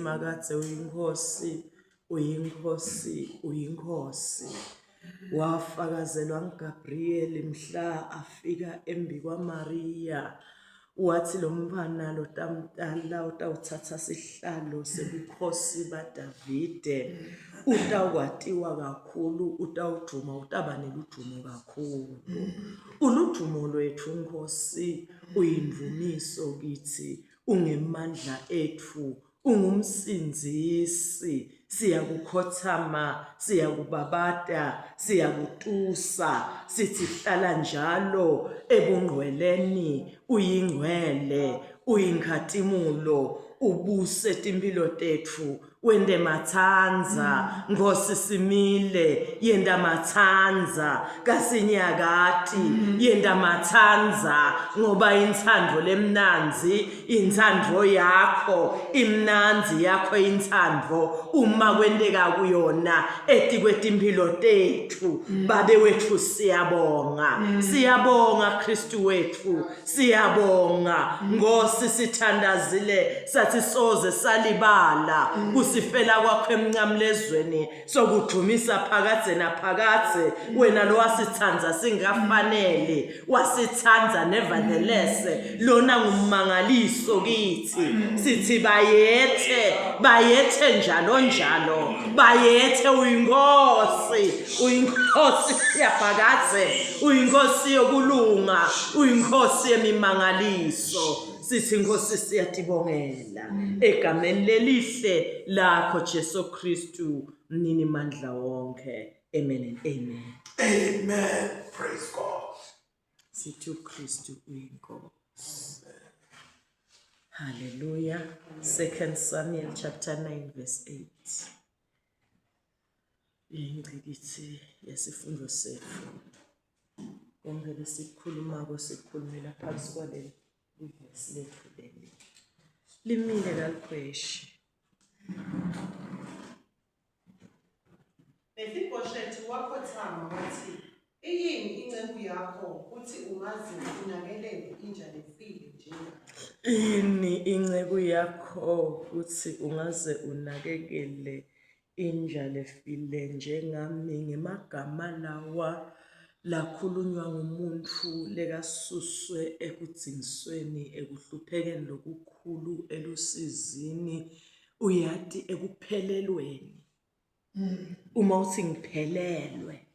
makadze uyinkosi, uyinkosi, uyinkosi. Wafakazelwa nguGabriel mhla afika embi kwaMaria. Wathi lo mfana lo tamtala utawuthatha sihlalo sebukhosi baDavide. Utawkwatiwa kakhulu, utawujuma, utaba nelujumo kakhulu. Ulujumo lwethu Nkosi uyimvumiso kithi, ungemandla ethu, ungumsinzisi. Siyakukhothama, siyakubabada, siyakutusa, sithi hlala njalo ebungcweleni, uyingcwele, uyinkhatimulo, ubuse timpilo tethu. Wende mathanza, Nkosi simile, yenda mathanza, kasinyakati, yenda mathanza, ngoba intsandvo lemnanzi, intsandvo yakho, imnanzi yakho intsandvo, uma kwenteka kuyona, etikwetimpilo tethu, babe wethu siyabonga, siyabonga Kristu wethu, siyabonga, Nkosi sithandazile, sathi soze salibala, kusifela kwakho emncamlezweni, sokudumisa phakathe naphakathe, wena lo wasithanza singafanele, wasithanza nevertheless, lona ngumangaliso kithi, sithi bayethe, bayethe njalo njalo, bayethe uyinkosi, uyinkosi yaphakathe, uyinkosi yokulunga, uyinkosi yemimangaliso. Sithi Nkosi siyatibongela egameni lelihle lakho Jesu Kristu mnini mandla wonke. Amen and amen. Amen. Praise God. Sithi uKristu uyinkosi. Hallelujah. 2 Samuel chapter 9 verse 8. Ingqikithi yesifundo sethu. Konke lesikhulumako sikhulumela phansi kwaleli ivesi lethu leli. Limile kalikhweshi. Mefiboshethi wakhothama wathi, iyini inceku yakho uthi ungaze unakelele inja lefile njengami? Ini inceku yakho uthi ungaze unakekele inja lefile njengami? Ngemagama lawa lakhulunywa ngumuntu lekasuswe ekudzingisweni, ekuhluphekeni lokukhulu, elusizini, uyati ekuphelelweni. Uma uthi ngiphelelwe,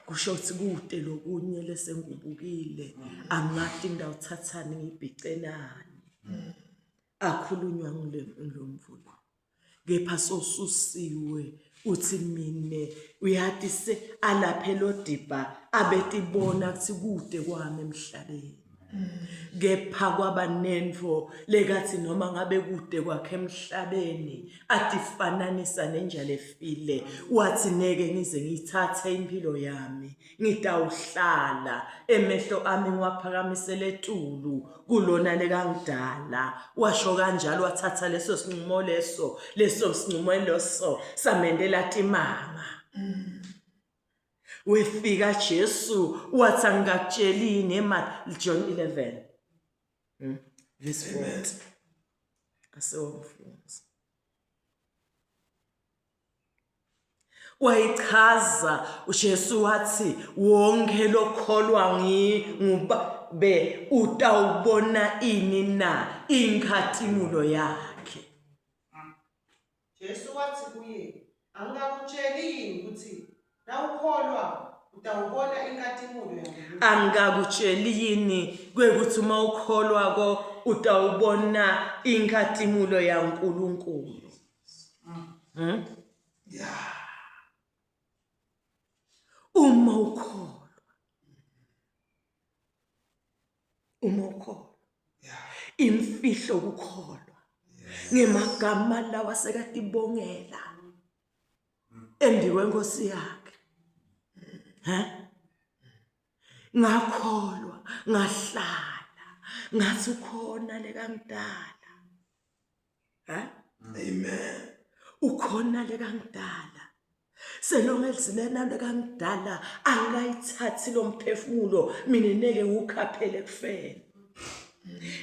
kusho ukuthi kude lokunye lesengubukile, angati ngidawuthathani ngibhicenani. Akhulunywa ngulo mvulo. Kepha sosusiwe uthi mine uyati se alaphe lo diba abetibona kuthi kude kwami emhlabeni. Kepha kwaba nento lekathi noma ngabe kude kwakhe emhlabeni atifananisa nenja lefile, wathi neke ngize ngithathe impilo yami, ngitawuhlala emehlo ami ngiwaphakamisele etulu kulona lekangidala. Washo kanjalo, wathatha leso sinqumo leso sinqumo leso samendela timanga. Wefika Jesu wathi angikutshelini John 11 verse 40. Asewamfunza. Wayichaza uJesu wathi wonke lokholwa ngubabe utawubona ini na inkhathimulo yakhe. Jesu wathi kuye, angakutsheli yini ukuthi nawukholwa utawubona inkathimulo yakhe? Angakutsheli yini kwekuthi uma ukholwa ko utawubona inkathimulo yaNkulunkulu? Yeah. Uma ukholwa, imfihlo ukukholwa, ngemagama lawa sekatibongela embi kwenkosi yakhe. Ngakholwa, ngahlala, ngathi ukhona lekangidala. Amen. Ukhona lekangidala. Selongelizilena lekangidala angayithathi lo mphefumulo, mina neke ngukhaphele kufela.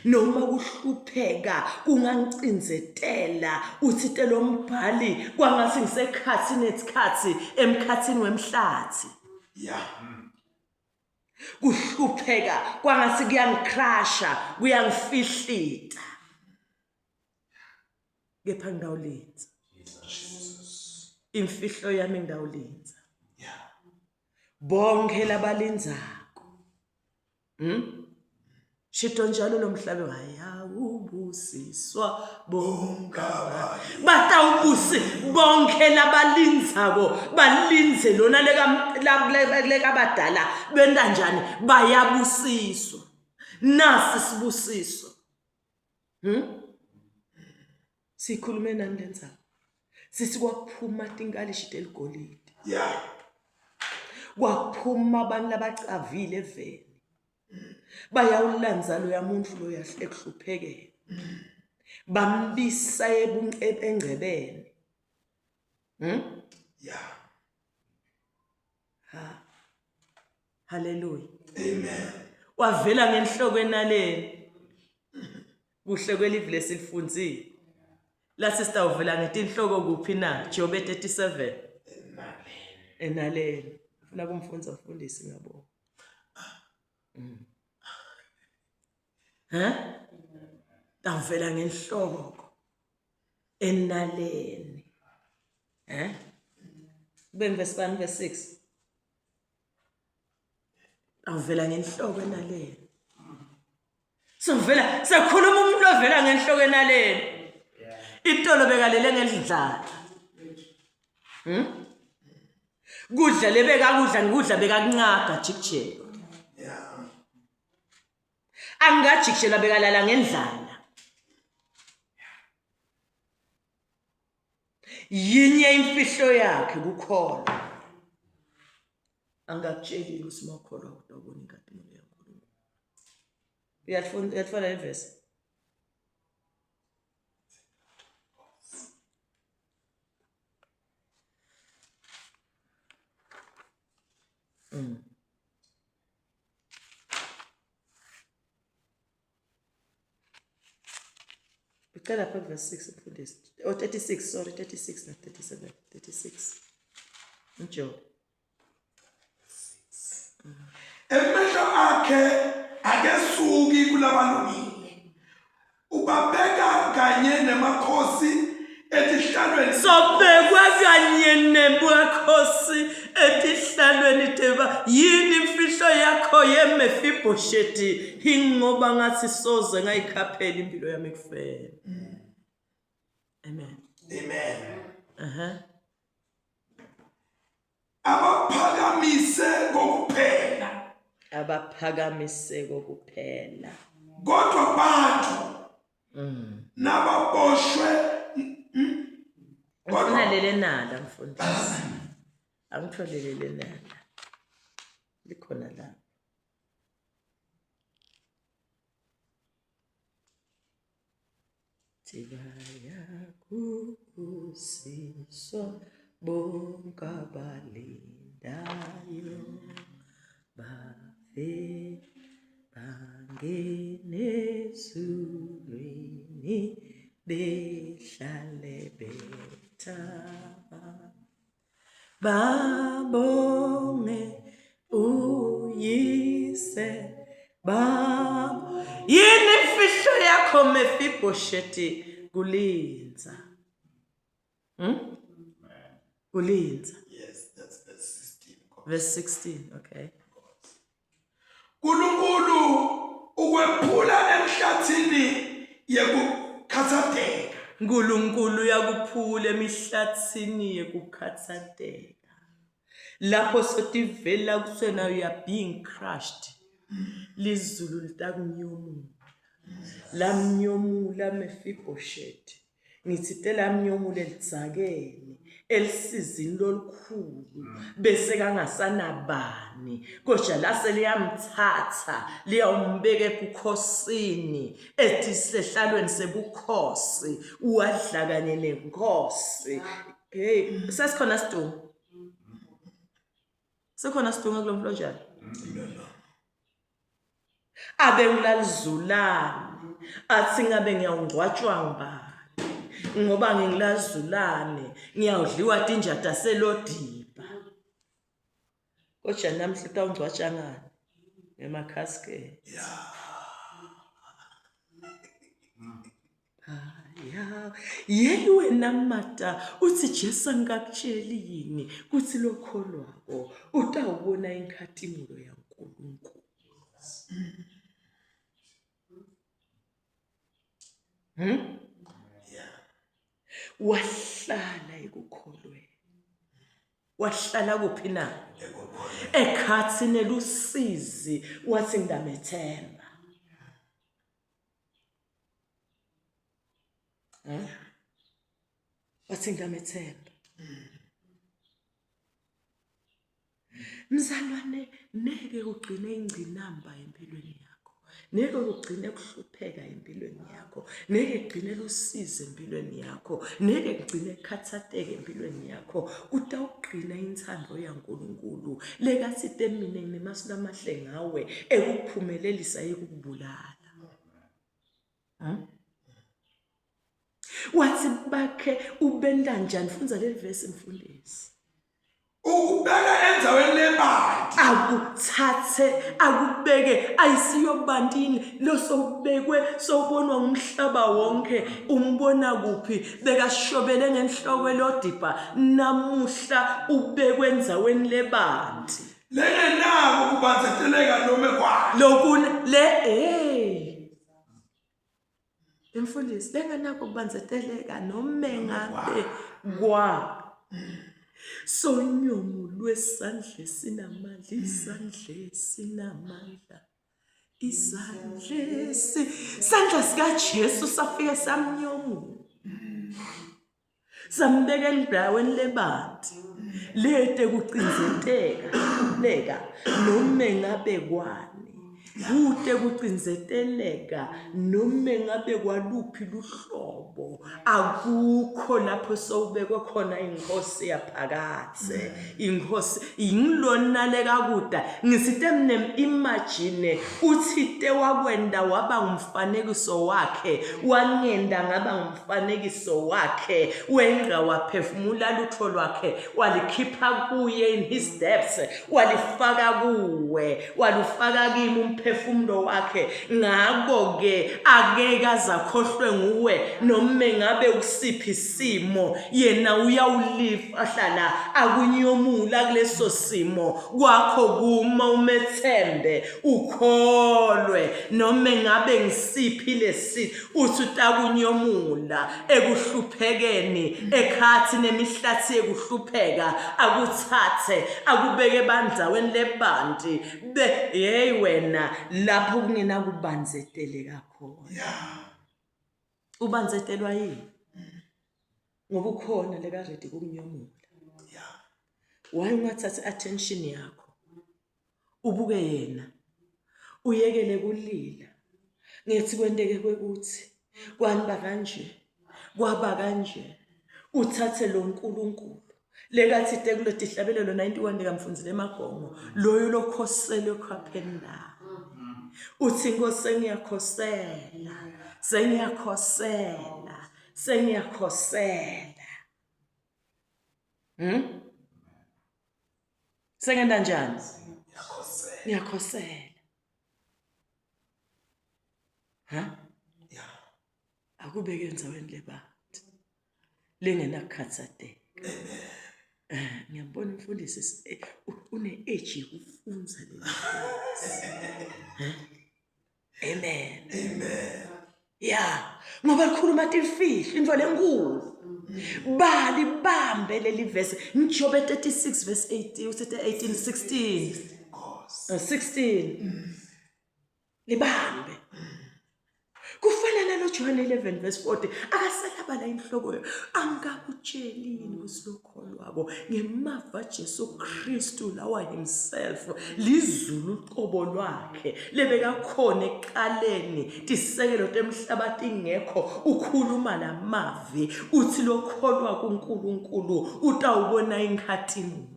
noma kuhlupheka kungangicindzetela uthite lo mbhali kwangasi ngisekhathini nesikhathi emkhathini wemhlathi Yeah. kuhlupheka kwangasi kuyangikrasha kuyangifihlita kepha ngidawulenza imfihlo yami ngidawulenza Yeah. bonke labalenzako shito njalo lo mhlabe hayawubusiswa bonke batawubusi bonke labalinzako balinze lona leka badala benda njani bayabusiswa nasi sibusiso sikhulume nani lenza sisi kwaphuma tinkalishi teligolide Yeah. kwaphuma abantu labacavile eveni bayawulanza lo yamuntu lo yahle kuhluphekela bambisa engcebeni Yeah. haleluya Amen. wavela ngenhloko enaleni kuhle kwelivi lesilifunzile la sister uvela ngetinhloko kuphi na Job 37 enaleni ufuna kumfunza mfundisi ngiyabonga Tavela ngenhloko enaleni verse 1 verse 6 avela ngenhloko enaleni sovela sakhuluma umuntu ovela ngenhloko enaleni itolo bekalele ngendlala kudla lebekakudla ngikudla bekakuncaga jikjela Yeah. angajikjela bekalala ngendlala yinye imfihlo yakhe kukholwa angakutsheli usimakholwa ukubona inkathulo yakho uyatfuna ivesi Uqala pha verse 6 mfundisi. Oh 36, sorry 36 na 37, 36. Njob. Emehlo akhe akesuki kulabalungile. Ubabeka kanye nemakhosi etihlalweni. Sobekwa kanye nebukhosi etihlalweni teba yini imfihlo yakho yeMefiboshethi ingoba ngathi soze ngayikhaphela impilo yami kufela. Amen. Amen. Abaphakamise kokuphela. Abaphakamise kokuphela. Kodwa bantu nababoshwe Ngifuna lele nala mfundisi. Angitholele lele nala. Likhona la. Tibaya kusiso bonka balindayo bave bangene zulwini behlale betaba babonge uyise baba yini imfihlo yakho Mefiboshethi kulinza kulinza Yes, that's verse 16. verse 16 okay uNkulunkulu ukwephula emhlathini yekukhathazeka. uNkulunkulu yakuphula emihlathini yekukhathazeka lapho sotivela kusena you are being crushed lizulu litakunyomula lamnyomula Mefiboshethi ngithi lamnyomula elidzakeni elisizini lolukhulu bese kangasanabani kodwa lase liyamthatha liyawumbeka ebukhosini ethi sehlalweni sebukhosi uwadla kanye nenkosi hey sesikhona sidungu sekhona sidungu kulomflojana abe ngilalizulane athi ngabe ngiyawungcwatshwa ngibani ngoba ngingilazulane ngiyawudliwa tinjata selodiba kodwa namhla utawungcwatsha ngani ngemakhasket ya yena wena mata uthi Jesu ngakutsheli yini kuthi lokholwako utawubona inkhatimulo yaNkulunkulu wahlala ekukholweni wahlala kuphi na ekhathini lusizi wathi ngidamethemba wathi ngidamethemba mzalwane neke ugcine ingcinamba empilweni yakho neke ugcine kuhlupheka empilweni yakho neke ugcine lusizi empilweni yakho neke ugcine khathatheke empilweni yakho utawugcina inthando yaNkulunkulu lekathi teminene masulamahle ngawe ekuphumelelisa ekubulala wathi bakhe ubenda njani funza le verse mfundisi ukubeka endaweni lebanti akuthathe akubeke ayisiyobantini lo sobekwe sobonwa ngumhlaba wonke umbona kuphi bekashobele ngenhloko elodipa namuhla ubekwe endaweni lebanti lengenako kubanzeteleka noma kwalo lokune le mfundisi lengenako kubanzeteleka noma ngabe kwa sonyomo lwesandla sinamandla isandla sinamandla isandla sandla sikaJesu safika samnyomo sambeka endaweni lebanti lete kucinzeteka noma ngabe kwani kude kucinzeteleka noma ngabe kwaluphi luhlobo akukho lapho sowubekwe khona inkosi yaphakathe inkosi ingilonale kakuda ngisite mnem imagine uthite wakwenda waba umfanekiso wakhe wangenda ngaba umfanekiso wakhe wenga waphefumula lutho lwakhe walikhipha kuye in his depths walifaka kuwe walufaka kimi umphefumulo wakhe ngako ke akeke azakhohlwe nguwe noma ngabe usiphi isimo yena uyawulifa hlala akunyomula kuleso simo kwakho kuma umethembe ukholwe noma ngabe ngisiphi lesi uthi utakunyomula ekuhluphekeni ekhathi nemihlathi ekuhlupheka akuthathe akubeke bandzaweni lebanti hey wena lapho kungena kubanzeteleka khona ubanzetelwa yini ngoba ukhona leka ready kukunyomula waye ungathatha attention yakho ubuke yena uyekele kulila ngithi kwenteke kwekuthi kwaniba kanje kwaba kanje uthathe lo nkulunkulu lekathi tekuloti hlabelelo 91 likamfunzile emagongo loyo lokhosele khwapheni la uthi Nkosi sengiyakhosela sengenda njani ngiyakhosela akubeke enzaweni lebantu lengena kukhathateka ngiyambona umfundisi une age yokufunza le amen ngoba likhuluma tilfihlo into lenkulu bali bambe leli verse ngijobe 36 verse 18 usithi 18 16 libambe kufanele noJohn 11 verse 40 akasalabala inhloko angakutsheli usilokholwabo ngemava Jesu Kristu lawa himself lizulu uqobo lwakhe lebeka khona eqaleni tisekelo temhlabathi ingekho ukhuluma lamavi uthi lokholwa kuNkulunkulu utawubona inkhatimulo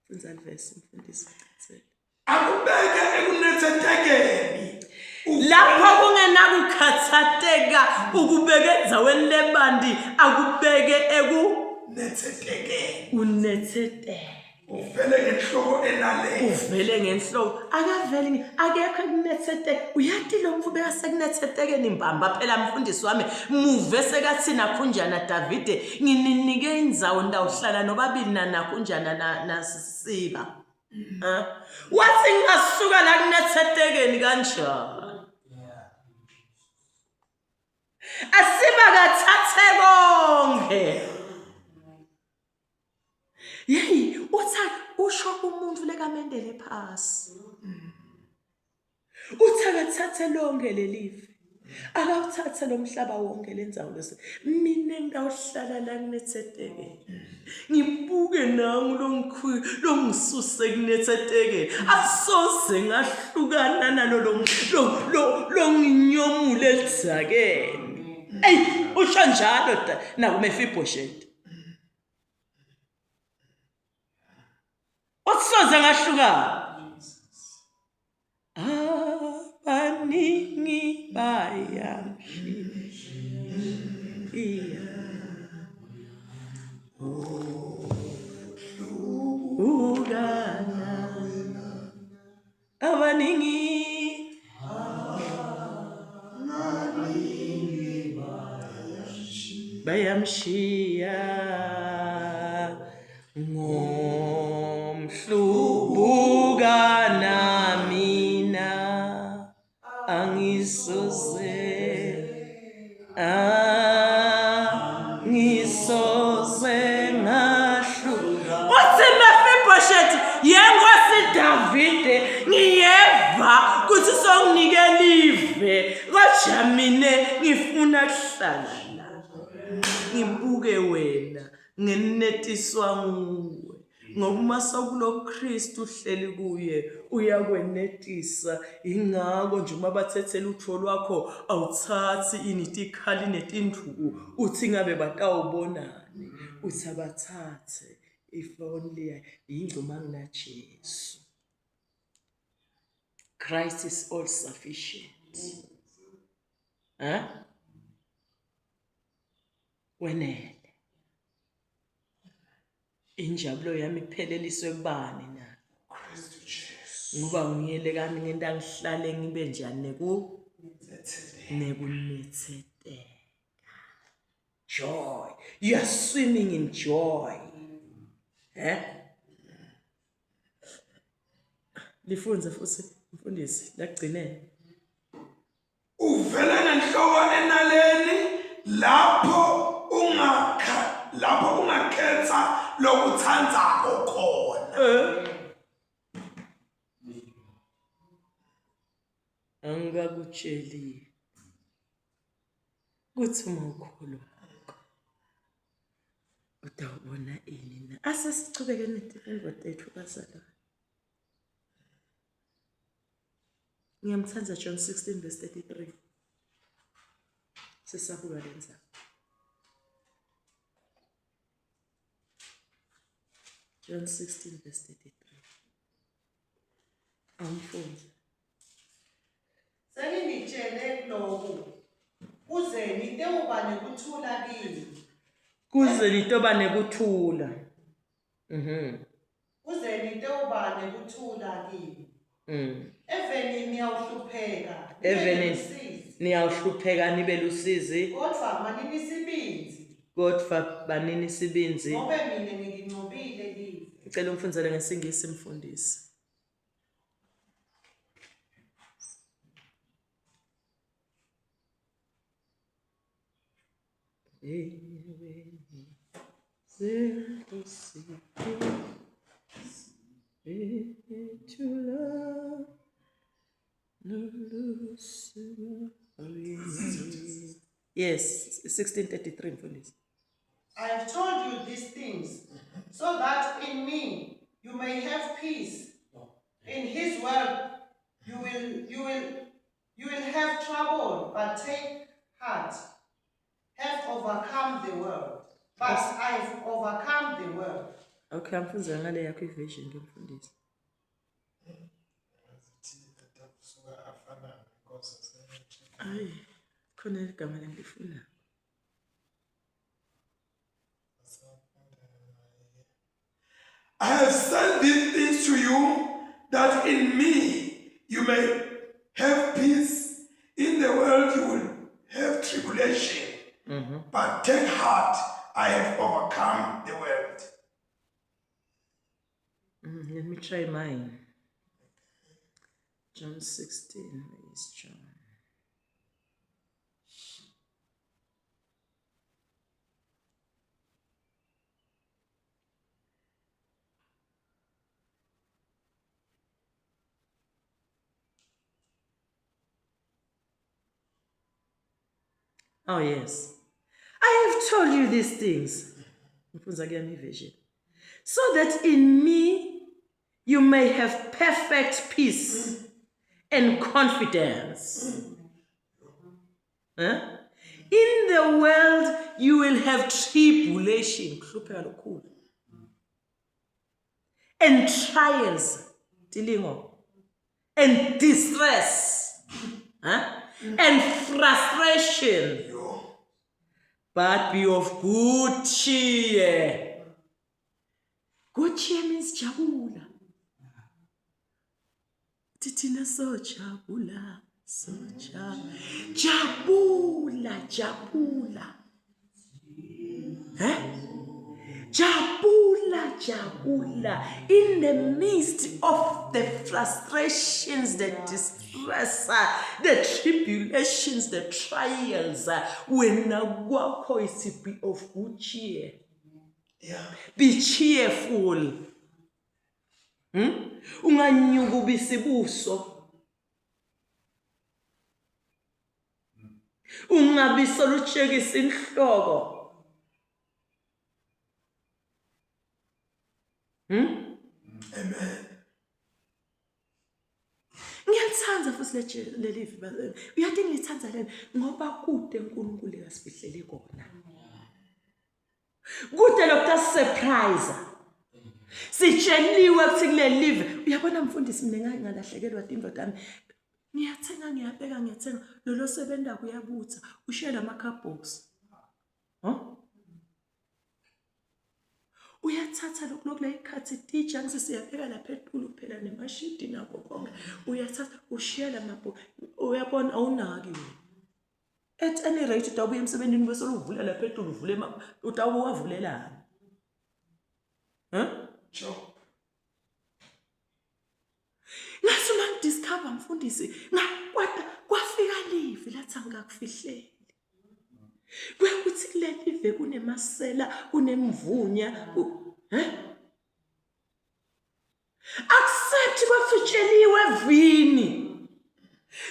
funza verse mfundisi akubeke ekunethethekeni lapho kungenakukhathateka ukubeke endzaweni lebandi akubeke nethethekeni unetheteke uvele ngenhloko enaleyo uvele ngenhloko akaveli akekho ekunetheteke uyathi lo mfu bekasekunethethekeni mbamba phela mfundisi wami muve sekathina khunjana Davide ngininike indzawo ndawuhlala nobabili nakhunjana nasisiba wathi ngasuka la kunethethekeni kanjani asiba kathathe konke yeyi uthi usho umuntu lekamendele phasi uthi akathathe lonke lelive akawuthathe lo mhlaba wonke lendzawo lesi mina ngawuhlala la kunetheteke ngibuke nami longisuse kunetheteke asoze ngahlukana nalo lo nginyomule elidzakeni ey usho njalo naku Mephibosheth Otsoze ngahlukana abaningi bayamshiya ugana abaningi bayamshiya ngomhlubukana mina angisoze ngahluka uthi Mephibosheth yenkosi Davide ngiyeva kuthi songinike live kodwa mina ngifuna kuhlala la ngibuke wena ngenetiswa nguwe ngoba sokulo Kristu uhleli kuye uyakwenetisa ingako nje uma bathethela utho lwakho awuthathi initikali netinduku uthi ngabe batawubonani uthi abathathe if only ingcuma ngina Jesu Christ is all sufficient wenele injabulo yami ipheleliswe kubani na Kristu Jesu ngoba ngiyele kani ngenta ngihlale ngibe njani nekunetheteka joy you are swimming in joy lifunze futhi mfundisi lagcinene uvele ngenhloko enaleni lapho ungakhetha lokuthandako khona angakutsheli kuthi mawukholwa utawubona ini na asesichubeke netifundwa tethu bazalwane ngiyamthanda John 16:33 sisabuka lenza John 16:33 amfunze Sengitshele lokhu kuze nitoba nekuthula kini kuze nitoba nekuthula kuze nitoba nekuthula kini eveni niyawhlupheka niyawhlupheka nibe lusizi kodwa banini sibinzi ngobe mina ngincobile kini ngicela umfundzele ngesingisi mfundisi Yes, 16:33 mfundisi. I have told you these things so that in me you may have peace. In his world you will have trouble, but take heart. Have overcome the world. But I have overcome the world. Okay, mfundisi ngale yakho ivision ke mfundisi. Ayi, khona igama lengifuna. I have sent these things to you, that in me you may have peace. In the world you will have tribulation. But take heart, I have overcome the world. Let me try mine. John 16, where is John? Oh yes. I have told you these things. So that in me you may have perfect peace and confidence. Huh? In the world you will have tribulation and trials, and distress, huh? And frustration. But be of good cheer. Good cheer means jabula. Titina so jabula, so jabula. Huh? Jabula. In the midst of the frustrations, the distress, the tribulations, the trials, when Nagwako is to be of good cheer. Yeah. Be cheerful. Unganyuku bisibuso. Ungabisoluchekisa inhloko. Amen. Ngiyalithanda futhi lelivi bazalwane. Uyathi ngilithanda lena ngoba kude uNkulunkulu ekasifihlele kona. Kude lokutha surprise. Sitsheliwe ukuthi kuleli live uyabona mfundisi mina ngalahlekelwa indoda yami. Ngiyathenga lolo sebenda kuyabutha ushela amakhabox. Uyathatha lokho le ikhathi teacher ngisiyabheka lapha equlu phela nemashidi nako konke. Uyathatha ushela amabho uyabona awunaki wena. At any rate utabuya emsebenzini bese uvula lapha equlu uvule utawuvulelana. Sure. Ngathi mangidiscover mfundisi kwafika live lathi angikakufihleli. Kuyakuthi kule live kunemasela kunemvunya accept kwafutsheliwe vini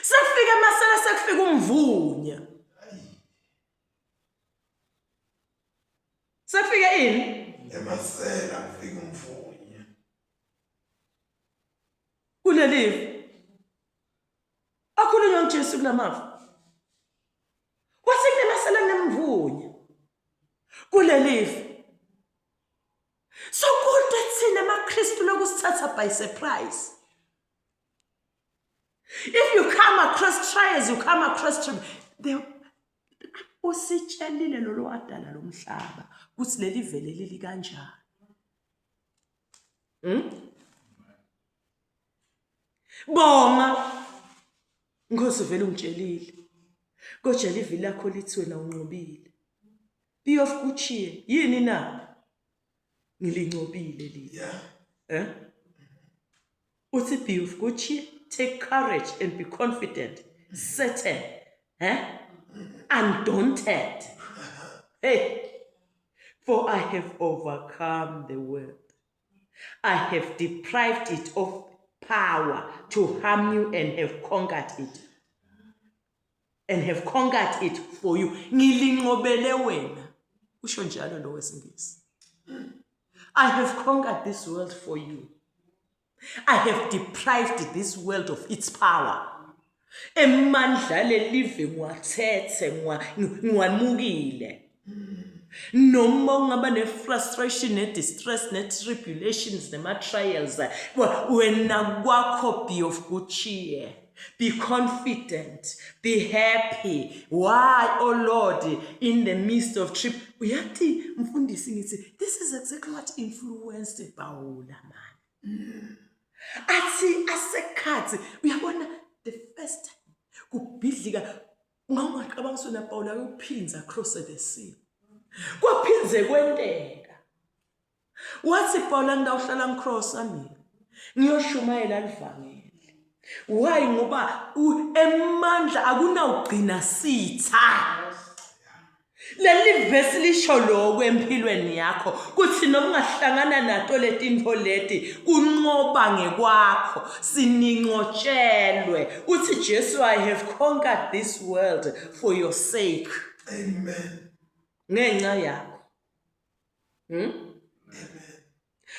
sefika emasela sekufika umvunya sefika ini Emasela kufika umvunya. kule live akhulunywa ngoJesu kulamafu wathi kunemasela nemvunya kule live. So kude thina amaKristu lokusithatha by surprise. If you come across trials, you come across the usitshelile lo wadala lo mhlaba kuthi leli vele lili kanjani. Bonga Nkosi vele ungitshelile. Kodwa livi lakho lithi wena unqobile. Be of good cheer. Yini na? Ngilincobile livi. Yeah. Uthi be of good cheer, take courage and be confident, certain, undaunted. Hey, for I have overcome the world. I have deprived it of power to harm you and have conquered it. And have conquered it for you. Ngilincobele wena. Usho njalo lo wesingisi. I have conquered this world for you. I have deprived this world of its power. Emandla lelive ngwathethe ngwanukile. Noma ungaba ne-frustration, ne-distress, ne-tribulations, nema-trials, wena kwakho be of good cheer. Be confident. Be happy. Why, oh Lord, in the midst of trip? Uyathi mfundisi ngithi, this is exactly what influenced Paula, man. Athi asekhathi uyabona the first time kubhidlika ungaqabanga na Paula uyophinza across the sea. Kwaphinze kwenteka. Wathi Paula ngidawuhlala ngicrossa mina. Ngiyoshumayela livangeli. Why ngoba emandla akunawugcina sitha. Leli verse lisho lokho empilweni yakho kuthi noma ungahlangana nato letinto leti kunqoba ngekwakho sininqotshelwe uthi Jesu I have conquered this world for your sake. Amen. Ngenxa yakho.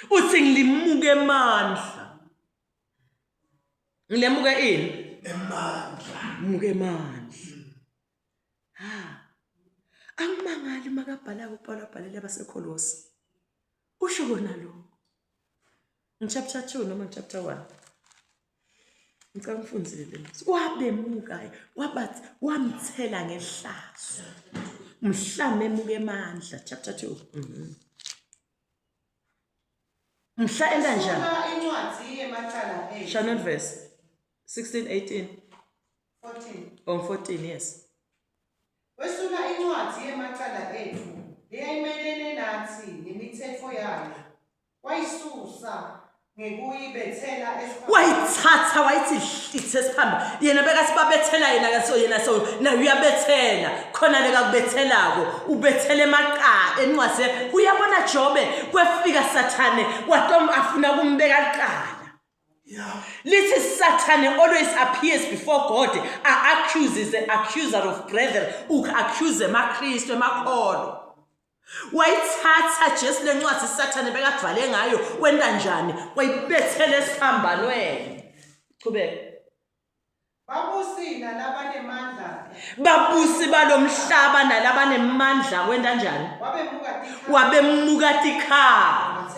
Uthi ngilimuke emandla. Ngilemuke ini? Emandla. Muke emandla. Angimangali makabhala uPaul abhalela abaseKolosi. Usho kona lo. In chapter 2 noma chapter 1. Ngicela ngifundisele le. Wabemuka wabathi wamthela ngehlazo. Mhlame emuke emandla chapter 2. Mhla enda njani? Incwadi yemacala 8. Channel verse 16 18 14. on 14 yes. Wesula incwadi yemacala ethu leyayimelene nathi nemithetho yayo. Wayisusa ngekuyibethela esiphambili. Wayithatha wayithi hlithe esiphambili. Yena bekathi babethela yena kaso yena so na uyabethela khona leka kubethelako ubethele emaqala encwase uyabona Jobe kwefika Sathane watom afuna kumbeka iqala. Yeah. Little Satan always appears before God, accuses the accuser of brethren, who accuse emakristu emakholo. Wayithatha just le ncwadi Satan bekavale ngayo wenda njani wayibethele esiphambanweni. Qhubeka. Babusi nalabanemandla. Babusi balomhlaba nalabanemandla wenda njani? Wabemuka tikhaya.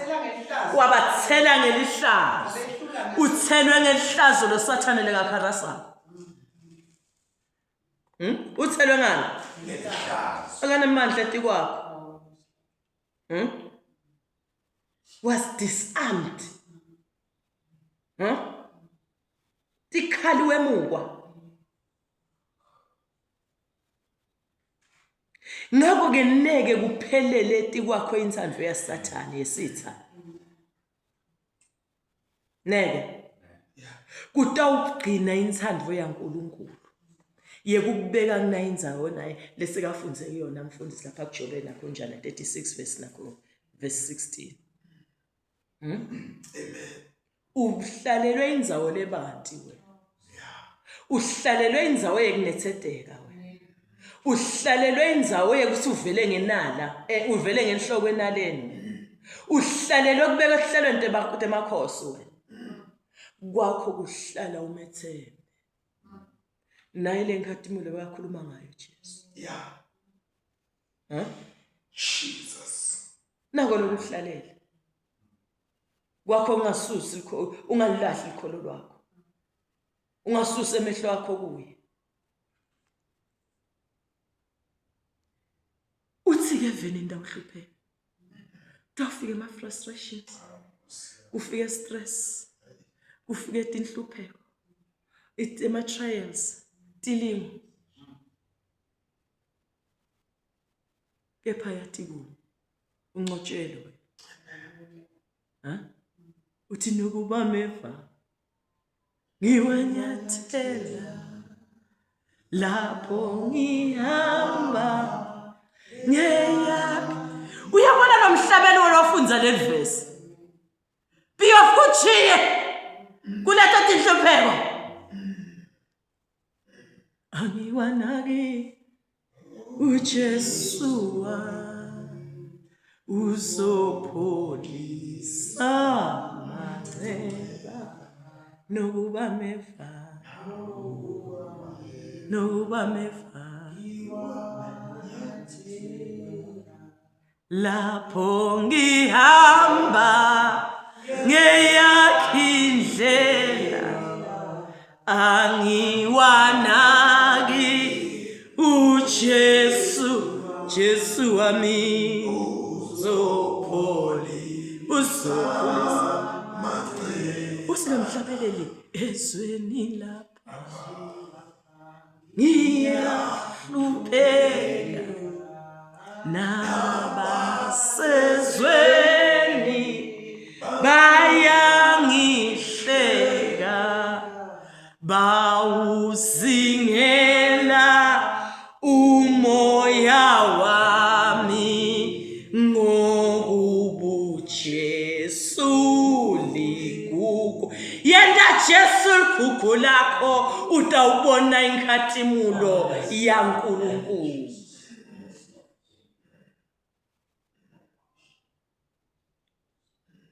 Wabathela ngelihlazo. Uthelwe ngelihlazo lo Sathane lekakharasa. Uthelwe ngani? Ngelihlazo. Akanemandla etikwakho. Was disarmed. Tikhaliwe emukwa. Ngakho ke neke kuphelele etikwakho insandlo yaSathane yesitha. Neke. Kutawugcina insandlo yaNkulunkulu. Yekubeka kunayindzawo naye lesikafunze kuyona mfundisi lapha kuJobe nakho njana 36 verse nakho verse 16. Amen. Uhlalelwe indzawo lebanti wena. Uhlalelwe indzawo yekunethedeka wena. Uhlalelwe indzawo yekuthi uvele ngenala, uvele ngenhloko enaleni. Uhlalelwe kubeka ehlelweni temakhosi wena. Kwakho kuhlala umethembe. Naye lenkhathumulo bayakhuluma ngayo Jesu. Yeah. Jesus. Nako lokuhlalela. Kwakho ungasusi ungalilahli ikholo lwakho. Ungasusi emehlo akho kuye. Uthi ke vele indawo hlupheka. Tafika ama frustrations. Kufika stress. Kufika inhlupheko. Ema trials. Tilimo. Kepha yathi kuwe. Unqotshelwe. Uthi nokuba meva. Ngiwanyathela. Lapho ngihamba. Ngeyakhe. Uyabona nomhlabeni wolofunza le verse. Be of good cheer. Kuletha inhlupheko. Angiwanaki uJesu uzopholisa maceba nokuba meva lapho ngihamba ngeyakhe indlela angiwanaki Jesu wami uzopholisa usingamhlabeleli ezweni lapha ngiyahlupheka nabasezweni bayangihleka bawuzingela umoya wami ngokubuJesu ligugu yenda Jesu ligugu lakho utawubona inkathimulo yaNkulunkulu.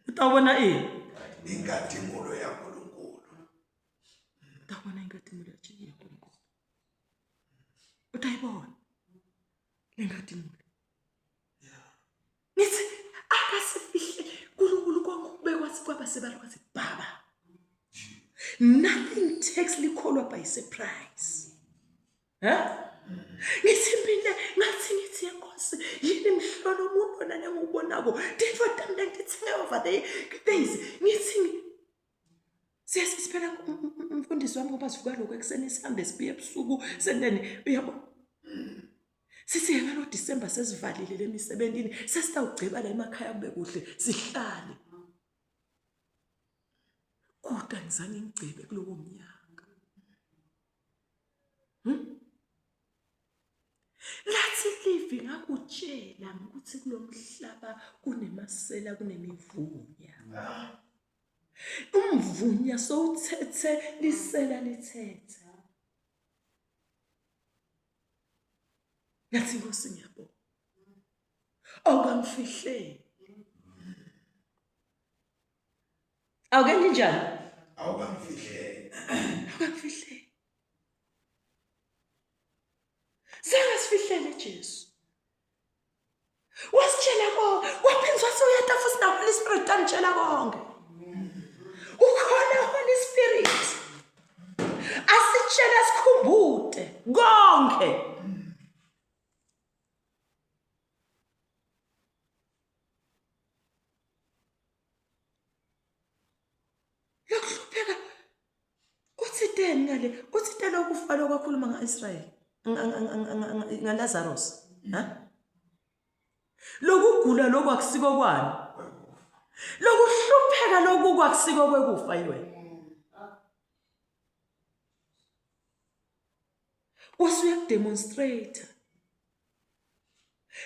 Utawubona inkathimulo yaNkulunkulu. Utawubona inkathimulo yaNkulunkulu. Utayibona lenkathimulo. Nithi akasifihle uNkulunkulu kwakubekwathi kwaba sebalokwathi baba. Nothing takes likholwa by surprise. Ngithimile ngathi Nkosi yini mhlolo umuntu nane ngubonako did for them like it's over the days ngithi siyasiphela umfundisi wami ngoba sivuka lokho ekseni sihambe sibuye ebusuku sendeni uyabona sithi ngalo December sesivalile lemisebenzini sesitawugciba la emakhaya kube kuhle sihlale kodwa ngizange ngigcibe kulowo mnyaka lathi livi ngakutshela ukuthi kulomhlaba kunemasela kunemivunya umvunya sowuthethe lisela lithethe yathi Nkosi ngiyabonga awukamfihle awukenze njani Awukamfihle. Sengasfihlele Jesu. Wasitshela konke, waphindza uyata futhi na Holy Spirit amtshela konke. Ukhona Holy Spirit. Asitshela sikhumbute konke. Lokuhlupheka uthi teni ngale, uthi teni okufa lokwakhuluma ngaIsrael. ngaLazarus lokugula lokwakusiko kwani lokuhlupheka lokwakusiko kwekufa yiwe usuya kudemonstrate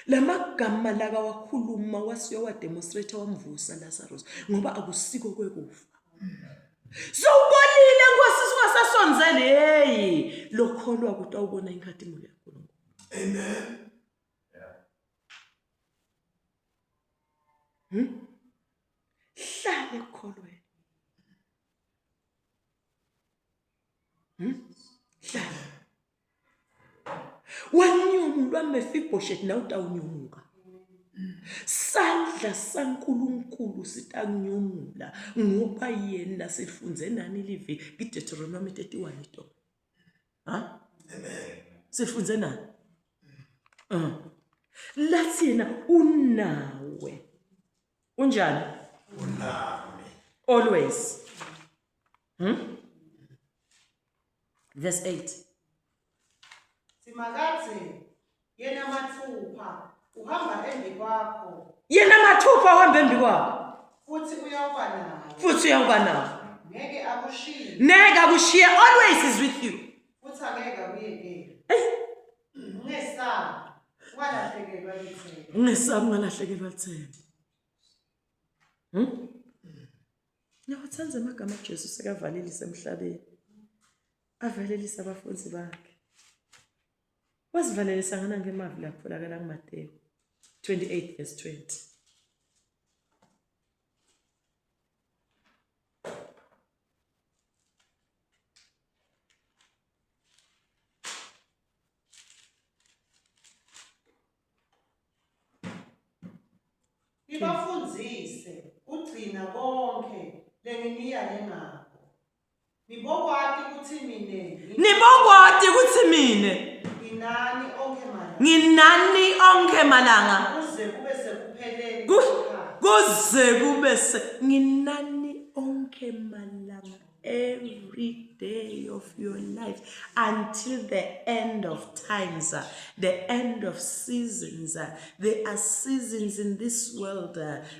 lamagama laka wakhuluma wasiyo wa demonstrate wamvusa Lazarus ngoba akusiko kwekufa Sowubonile Nkosi singasasonzele hey lokholwa ukuthi awubona inkathimulo yaNkulunkulu. Amen. Hlale ekukholweni. Hlale. Wanyumulwa Mefiboshethi na utawunyumuka. Sandla saNkulunkulu sitanyumula ngoba yena sifunze nani livi kuDeuteronomy 31 ito. Amen. Sifunze nani? Lathi yena unawe. Unjani? Unami. Always. Verse 8. Simakathi yena mathupha uhamba embi kwakho Yena mathupha uhamba embi kwakho. futhi uyawuba nawe Futhi uyawuba nawe. ngeke akushiye Neka kushiye always is with you. futhi angeke akuyekele ungesabi ungalahlekelwa lithemba Ungesabi ungalahlekelwa lithemba. Ngiyawathanza amagama kaJesu sekavalelisa emhlabeni. Avalelisa abafundi bakhe. Wasivalelisa ngana ngemavi lapho tholakala kuMateyu 28 verse 20. Ibafundzise ugcina konke lengimiyale ngakho Nibokwati ukuthi mine Nibokwati ukuthi mine inani onke malanga nginani onke malanga kuze kube sekupheleni kuze kube nginani onke malanga every day of your life until the end of times, the end of seasons. There are seasons in this world.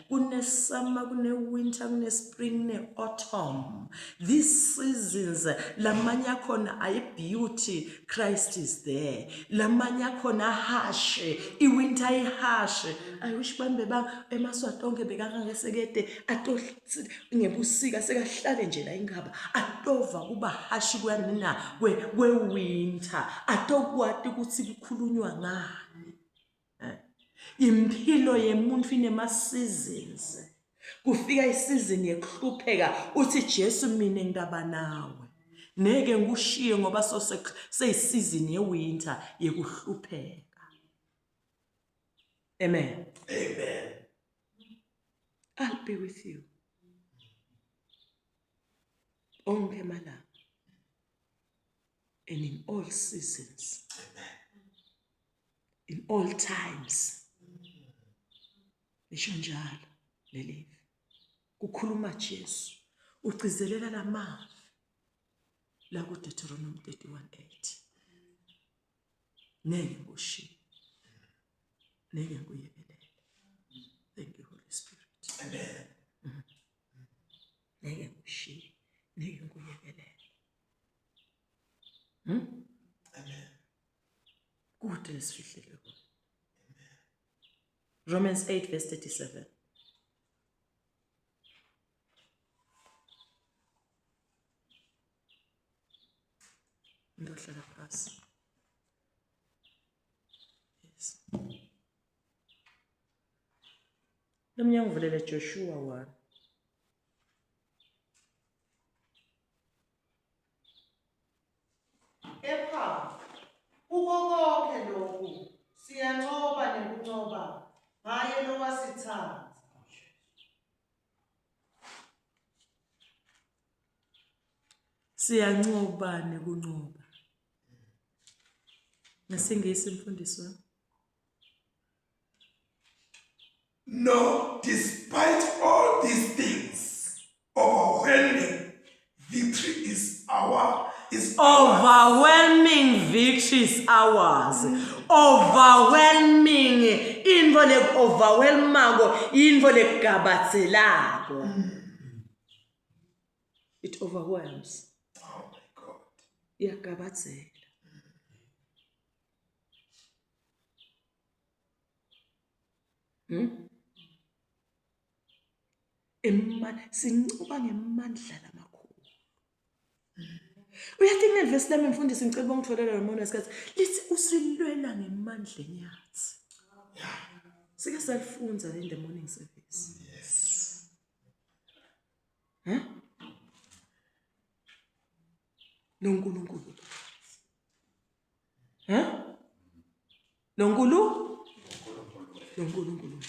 Kune summer, kune winter, kune spring, kune autumn. These seasons, lamanya khona ay beauty, Christ is there. Lamanya khona harsh, I winter I harsh. I wish bambe bang emaswatonke bekanga ngesekete ato ngebusika sekahlale nje la ingaba atova kuba harsh kwanina kwe winter atokwati ukuthi kukhulunywa ngani. Impilo yemuntu inema seasons. Kufika isizini yekuhlupheka uthi Jesu mina ngidaba nawe. Neke ngikushiye ngoba seyisizini yewinter yekuhlupheka. Amen. Amen. I'll be with you. Onke malanga. And in all seasons. In all times. Nisho njalo lelive. Kukhuluma Jesu. Ugcizelela lamazwi la ku Deuteronomy 31:8. Neke ngushiye. Neke nguyekelela. Thank you, Holy Spirit. Amen. Neke ngushiye. Neke nguyekelela. Amen. Kude lesifihlele kona. Romans 8:37. Ndohlala phansi. Yes. Nomnyango uvulele Joshua 1. kepha kuko konke lokhu siyancoba nekuncoba ngaye lowasithatha Siyancoba nekuncoba. Ngesingisi mfundisi wami. No, despite all these things, overwhelming victory is ours. Overwhelming victory is ours. Overwhelming info overwhelmako info gabatselako. It overwhelms. Oh my God. Iyagabatsela. Sincuba ngemandla lamakhulu. Uyathi kunevesi lami mfundisi ngicela ungitholela nomona esikhathi lithi usilwela ngemandla enyathi. Sike salifunza in the morning service. Yes. NoNkulunkulu. NoNkulunkulu.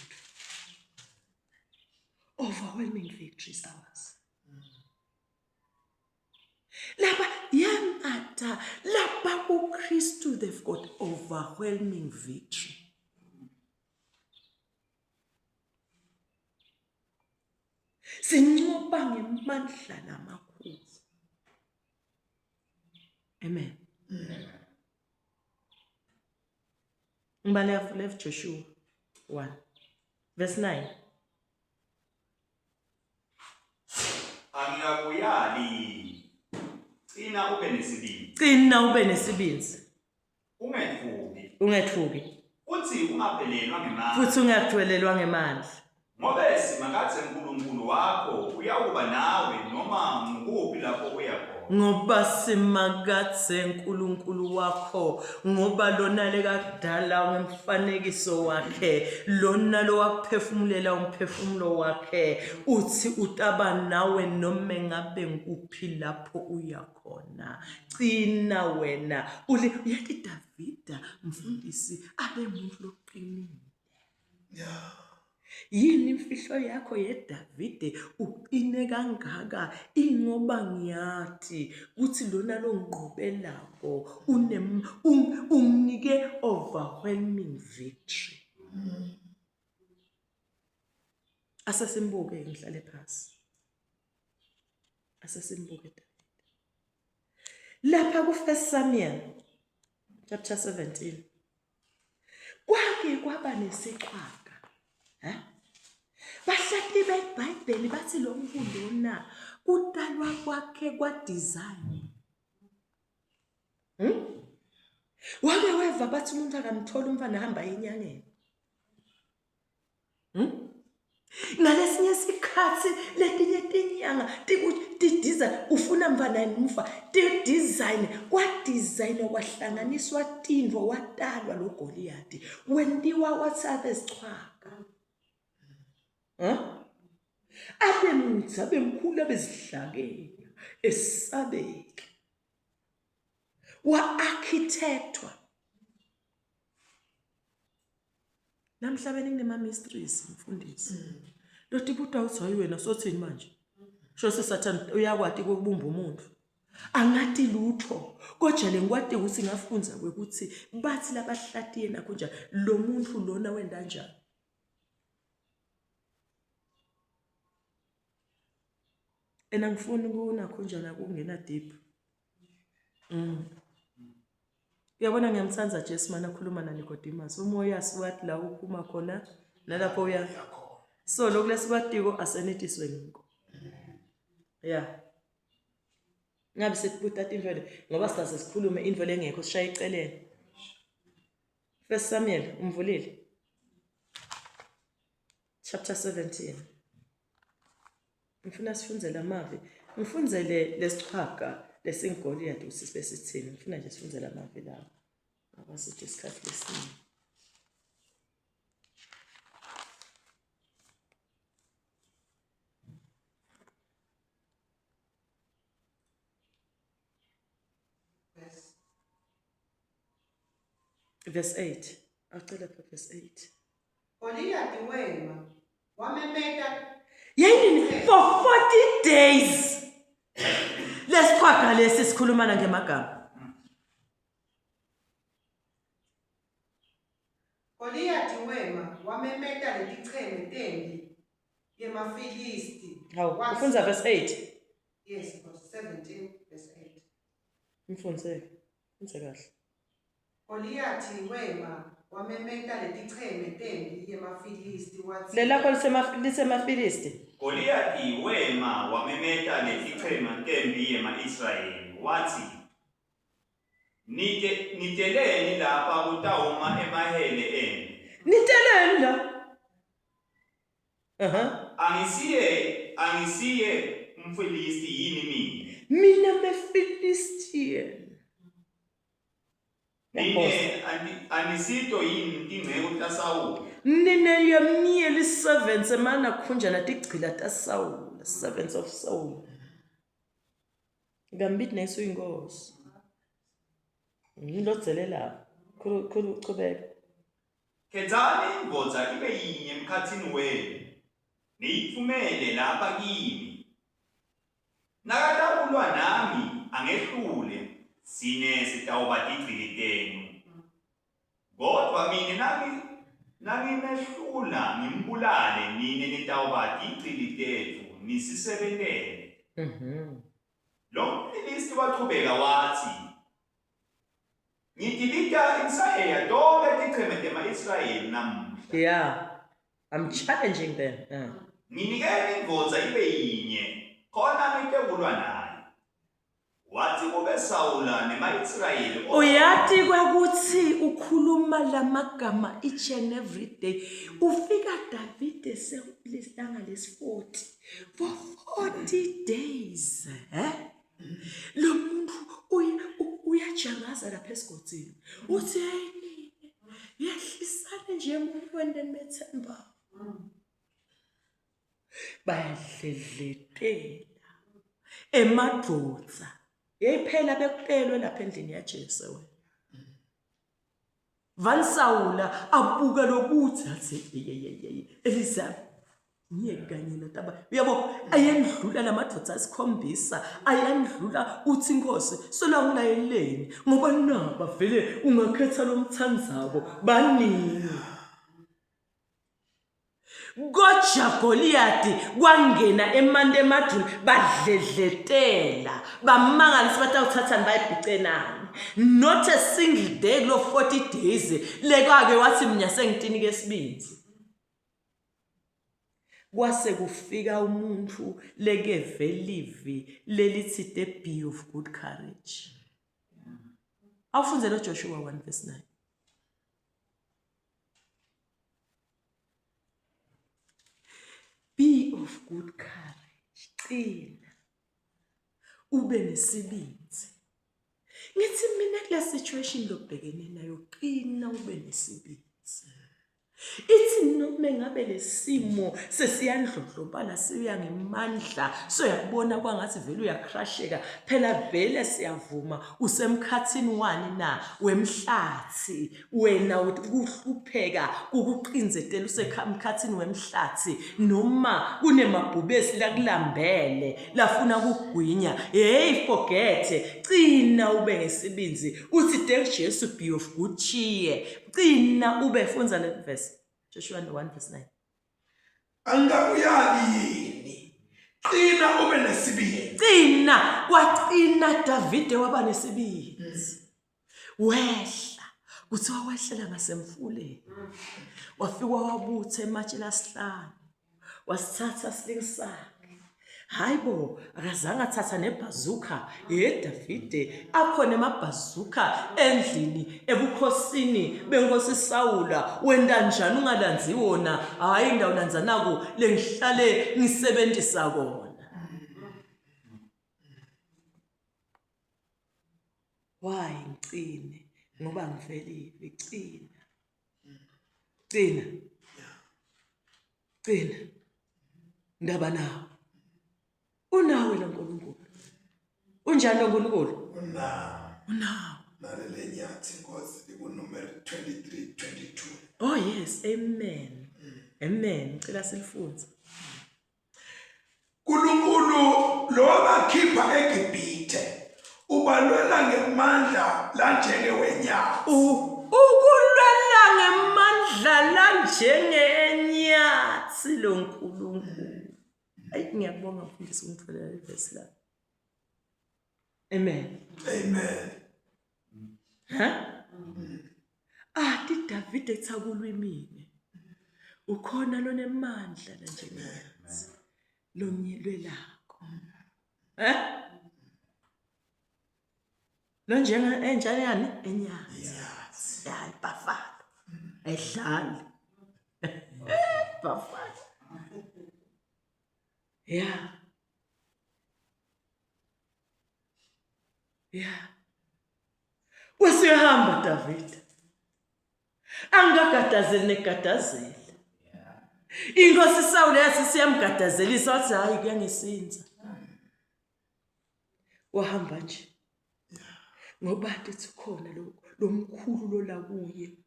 Overwhelming victory is ours. Laba yamata laba kuKristu they've got overwhelming victory. Sincoba ngemandla lamakhulu. Amen. Ngibale left Joshua 1 verse 9. Angikakuyali. Cina ube nesibindi. Cina ube nesibindi. Ungethuki. Ungethuki. Uthi ungaphelelwa ngemali. Futhi ungaphelelwa ngemali. Ngoba simakathe uNkulunkulu wakho uyakuba nawe noma ngukuphi lapho uya khona. Ngoba simakathe uNkulunkulu wakho ngoba lona lekadala ngemfanekiso wakhe lona lo wakuphefumulela umphefumulo wakhe uthi utaba nawe noma ngabe nguphi lapho uya khona. Cina wena uyathi Davida mfundisi abe umuntu loqinile. Yeah. Yini imfihlo yakho yeDavide uqine kangaka? Ingoba ngiyathi kuthi lona lonqobelako unginike overwhelming victory. Asesimbuke ngihlale phansi. Asesimbuke David. Lapha ku 1 Samuel chapter 17. Kwake kwaba nesixhaka. Bahlati beBhayibheli bathi lo mfundona kutalwa kwakhe kwa-design. Wake weva bathi umuntu akamthola umfana ahamba enyangeni. Ngalesinye isikhathi letinye tinyanga tidiza ufuna mfana mufa design kwa-design kwahlanganiswa tindvo watalwa lo Goliath wentiwa watsave sichwaka. Abe mutsi abe mkhulu abezihlakela esabeke wa-architectwa. Namhlabeni kunema mysteries mfundisi. Loti buta uthi hayi wena sothini manje? Shose Satan uyakwati ukubumba umuntu. Angathi lutho. Kodwa lengikwati ukuthi ngafunza ukuthi bathi labahlatiye nakho njalo lo muntu lona wenda kanjani. Ngifuni kunakho njalo kungena deep. Uyabona ngiyamthanza Jesu mana khuluma na Nicodemus. Umoya siwathi la uphuma khona nalapho uya. So lokho lesikwatiko asenetiswe ngiko. Yeah. Ngabe sekubuta indvele ngoba sithathe sikhulume indvele engekho sishaya iceleni. 1 Samuel umvulile. Chapter 17. Ngifuna sifunze lamavi. Ngifunzele lesichaka lesingoliath usisibe sithini. Ngifuna nje sifunze lamavi lawo. Ngoba sithi isikhathi lesini. Verse 8. Acela pha verse 8. Goliath wema wamemeta Yini for 40 days. Lesichaka lesi sikhulumana ngemagama. Goliath wema wamemeta leticheme tembi yemafilisti. Hawu, ufunza verse 8. Yes, verse 17 verse 8. Mfunze kahle. Goliath wema wamemeta leticheme tembi yemafilisti wathi Lelakho lisemafilisti. Goliath wema wamemeta letichema tembi yema-Israyeli wathi niteleni lapha kutawuma emahele enu. Niteleni la. Angisiye umfilisti yini mina. Mina mefilistian. Anisito yini tingceko taSawuli. Nine yamnyeli servants emana khunjana tigcila taSawuli, servants of Saul. Ngambiti nesu ingosi. Ngilodzele la. Khulu uchubeka. Khethani indvodza ibe yinye emkhatsini wenu. Niyitfumele lapha kimi. Nakatakulwa nami angehlule. Sine sitawuba tigcili tenu. Kodwa mina nangimehlula ngimbulale nine nitawuba tigcili tethu nisisebentele. Lo mfilisti wachubeka wathi ngidilita insaya tonke ticheme tema-Israyeli namuhla. Yeah, I'm challenging them. Nginikele indvodza ibe yinye khona nitekulwa naye. Wathi kube Sawula nema-Israyeli. Uyati kwakuthi ukhuluma lamagama each and every day. Ufika David selistanga lesi-40 for 40 days. Lo muntu uyajangaza lapha esigodini. Uthi hey, yehlisane nje emntwini methemba. Bayadledletela emadvodza. Yephela bekupelwe lapha endlini yaJesu wena. Vansawula abuka lokuthi athi Elizabeth niye kanye notaba uyabo ayendlula lamadodana asikhombisa ayendlula uthi inkosi sona ngilayeleni ngoba naba vele ungakhetha lomthandzabo baningi Goja Goliathi kwangena emande emaduni badledletela bamangalisa bathi awuthathani bayibhicenani not a single day lo 40 days lekake wathi mina sengitini kesibindi kwase kufika umuntu leke velivi lelithi the be of good courage awufunze lo Joshua 1:9 Be of good courage. Qina. Ube nesibindi. Ngithi mina kule situation lokubhekene nayo qina ube nesibindi. Ithi noma ngabe lesimo sesiyandlondlobala siya ngemandla soyabona kwangathi vele uyacrasheka phela vele siyavuma usemkhathini wani na wemhlathi wena ukuhlupheka ukuqinzetela usemkhathini wemhlathi noma kunemabhubesi la kulambele lafuna ukugwinya hey forget qina ube ngesibindi uthi thank Jesu be of good cheer qina ube funza le verse Joshua 1:9 Angakuyali qina ube nesibindi qina waqina Davide waba nesibindi wehla kuthi wawehlela ngasemfuleni wafika wabutha ematshela sihlanu wasithatha silingisakhe hayibo akazange athatha nebhazuka Davide akhona emabhazuka endlini ebukhosini benkosi Sawula wenda njani ungalanzi wona hayi ndawo nanzanako lengihlale ngisebenzisa kona why ngicine ngoba ngivelile qina ndaba nawo unawe lo nkulunkulu unjani lo nkulunkulu unawo nalele nyathi inkosi likunumeri 23:22 oh yes amen amen ngicela silifunze uNkulunkulu lo wakhipha eGibhithe ubalwela ngemandla la njenge wenyama ukulwela ngemandla la njenge enyathi lo nkulunkulu ayi ngiyabonga mfundisi ungitholela ivesi la amen athi Davide ethakulwimini ukhona lonemandla la njengathi lonyelwe lakho lo njenga enjani yani enyathi hayi bafana ayidlali bafana yeah usihamba David angagadazeli negadazela inkosi Sawule yathi siyamgadazelisa wathi hayi kuyangisinza wahamba nje ngoba athi khona lo mkhulu lo la kuye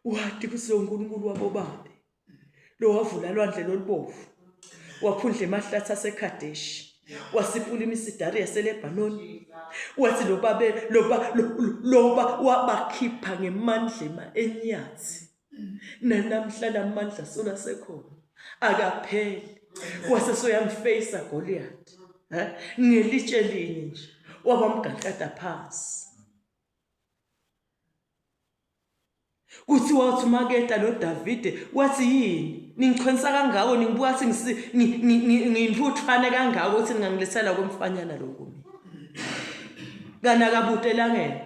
wathi kuSonkulunkulu wabo babe lo wavula lwandle lolubovu waphundla emahlathi aseKhadeshi wasipula imisidari yaseLebanoni wathi loba wabakhipha ngemandla enyathi namhla lamandla sona sekhona akapheli wasesoyamfacea Goliath ngelitshe linye nje wabamgankada phansi kuthi wathi maketa lo Davide wathi yini ningichwenisa kangako ningibuka ukuthi ngimfuthane kangako ukuthi ningangilethela komfanyana lokho kana kabutelangene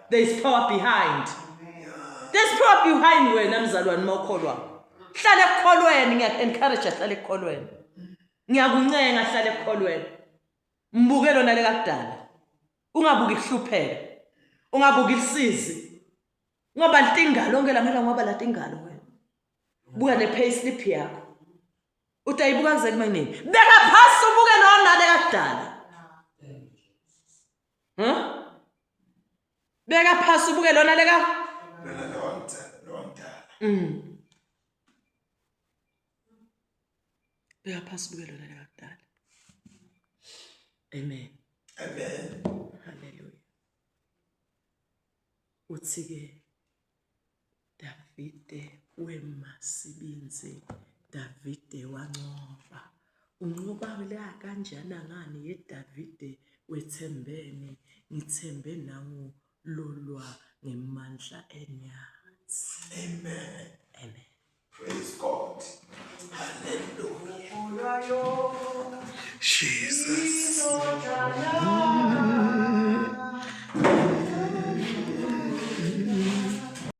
there is power behind wena mzalwane mawukholwa hlala ekukholweni ngiya-encourage hlala ekukholweni ngiyakuncenga hlala ekukholweni mbukelo nale kakudala ungabuki kuhlupheka ungabuki lisizi ngoba litingalo onke lamela ngoba latingalo wena buka ne payslip yakho utayibuka kuze kube nini beka phasi ubuke nonale kakudala Beka phasi ubuke lona leka. lona lowamdala. Beka phasi ubuke lona leka kudala. Amen. Amen. Hallelujah. Uthi-ke Davide wemasibinzi, Davide wancoba. Uncoba la kanjana ngani yeDavide wethembeni, ngithembe nawo lolwa ngemandla enyathi. Amen. Amen. Praise God. Hallelujah. Jesus.